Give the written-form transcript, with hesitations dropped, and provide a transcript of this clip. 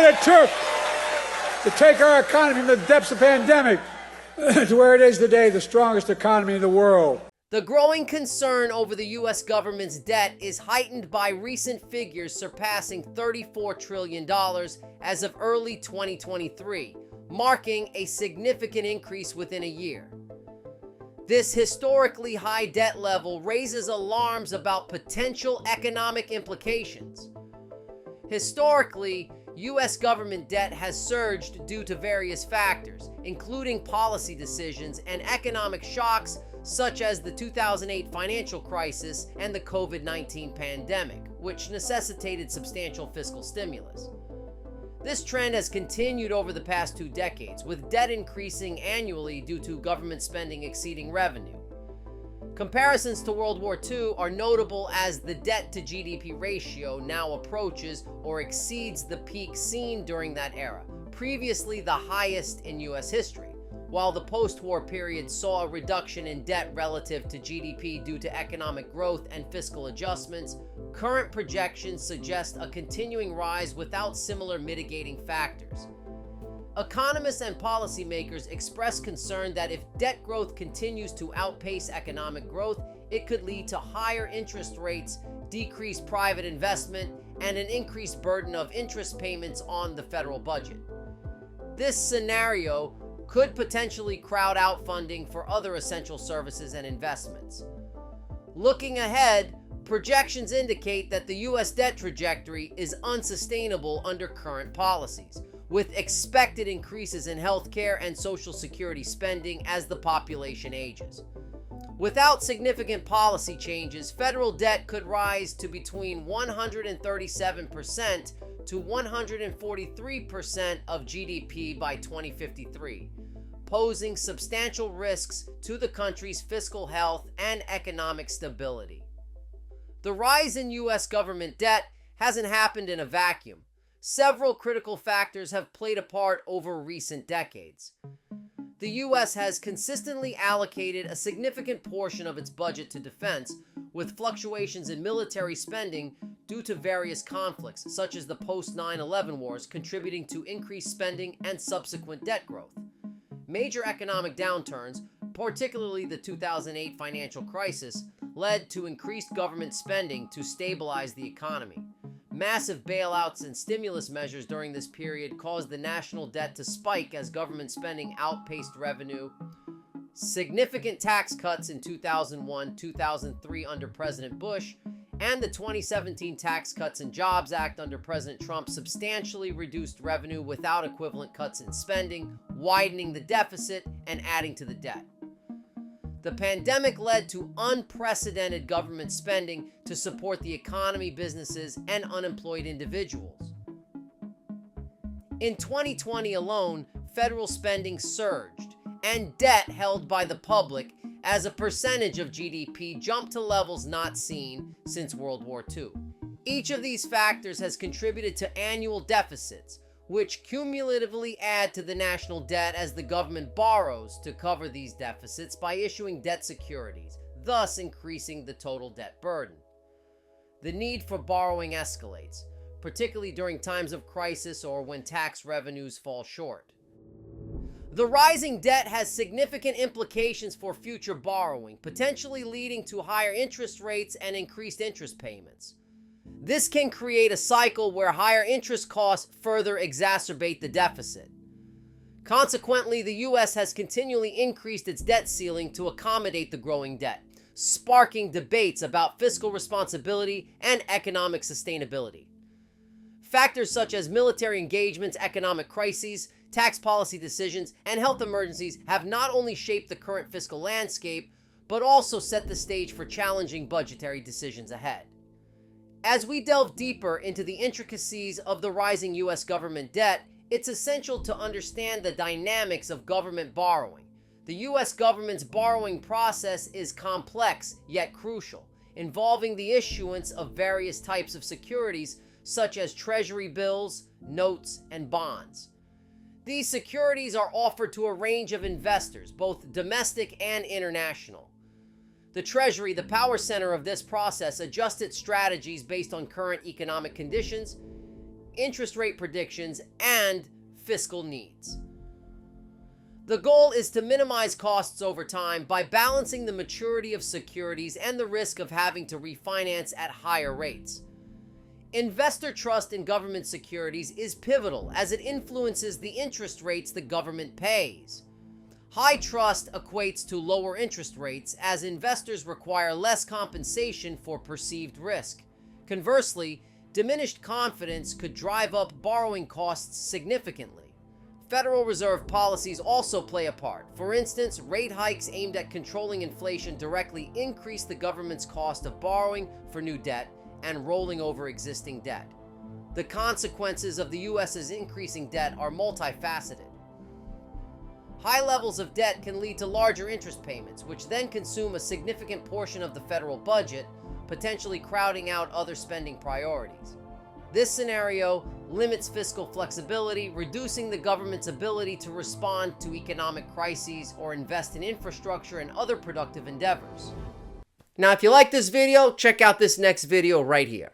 it took to take our economy from the depths of the pandemic to where it is today, the strongest economy in the world. The growing concern over the U.S. government's debt is heightened by recent figures surpassing $34 trillion as of early 2023, marking a significant increase within a year. This historically high debt level raises alarms about potential economic implications. Historically, U.S. government debt has surged due to various factors, including policy decisions and economic shocks such as the 2008 financial crisis and the COVID-19 pandemic, which necessitated substantial fiscal stimulus. This trend has continued over the past 2 decades, with debt increasing annually due to government spending exceeding revenue. Comparisons to World War II are notable as the debt-to-GDP ratio now approaches or exceeds the peak seen during that era, previously the highest in U.S. history. While the post-war period saw a reduction in debt relative to GDP due to economic growth and fiscal adjustments, current projections suggest a continuing rise without similar mitigating factors. Economists and policymakers express concern that if debt growth continues to outpace economic growth, it could lead to higher interest rates, decreased private investment, and an increased burden of interest payments on the federal budget. This scenario could potentially crowd out funding for other essential services and investments. Looking ahead, projections indicate that the U.S. debt trajectory is unsustainable under current policies, with expected increases in healthcare and Social Security spending as the population ages. Without significant policy changes, federal debt could rise to between 137% to 143% of GDP by 2053, posing substantial risks to the country's fiscal health and economic stability. The rise in U.S. government debt hasn't happened in a vacuum. Several critical factors have played a part over recent decades. The U.S. has consistently allocated a significant portion of its budget to defense, with fluctuations in military spending due to various conflicts, such as the post-9/11 wars, contributing to increased spending and subsequent debt growth. Major economic downturns, particularly the 2008 financial crisis, led to increased government spending to stabilize the economy. Massive bailouts and stimulus measures during this period caused the national debt to spike as government spending outpaced revenue. Significant tax cuts in 2001-2003 under President Bush and the 2017 Tax Cuts and Jobs Act under President Trump substantially reduced revenue without equivalent cuts in spending, widening the deficit and adding to the debt. The pandemic led to unprecedented government spending to support the economy, businesses, and unemployed individuals. In 2020 alone, federal spending surged, and debt held by the public as a percentage of GDP jumped to levels not seen since World War II. Each of these factors has contributed to annual deficits, which cumulatively add to the national debt as the government borrows to cover these deficits by issuing debt securities, thus increasing the total debt burden. The need for borrowing escalates, particularly during times of crisis or when tax revenues fall short. The rising debt has significant implications for future borrowing, potentially leading to higher interest rates and increased interest payments. This can create a cycle where higher interest costs further exacerbate the deficit. Consequently, the U.S. has continually increased its debt ceiling to accommodate the growing debt, sparking debates about fiscal responsibility and economic sustainability. Factors such as military engagements, economic crises, tax policy decisions, and health emergencies have not only shaped the current fiscal landscape, but also set the stage for challenging budgetary decisions ahead. As we delve deeper into the intricacies of the rising U.S. government debt, it's essential to understand the dynamics of government borrowing. The U.S. government's borrowing process is complex yet crucial, involving the issuance of various types of securities such as treasury bills, notes, and bonds. These securities are offered to a range of investors, both domestic and international. The Treasury, the power center of this process, adjusts its strategies based on current economic conditions, interest rate predictions, and fiscal needs. The goal is to minimize costs over time by balancing the maturity of securities and the risk of having to refinance at higher rates. Investor trust in government securities is pivotal as it influences the interest rates the government pays. High trust equates to lower interest rates as investors require less compensation for perceived risk. Conversely, diminished confidence could drive up borrowing costs significantly. Federal Reserve policies also play a part. For instance, rate hikes aimed at controlling inflation directly increase the government's cost of borrowing for new debt and rolling over existing debt. The consequences of the U.S.'s increasing debt are multifaceted. High levels of debt can lead to larger interest payments, which then consume a significant portion of the federal budget, potentially crowding out other spending priorities. This scenario limits fiscal flexibility, reducing the government's ability to respond to economic crises or invest in infrastructure and other productive endeavors. Now, if you like this video, check out this next video right here.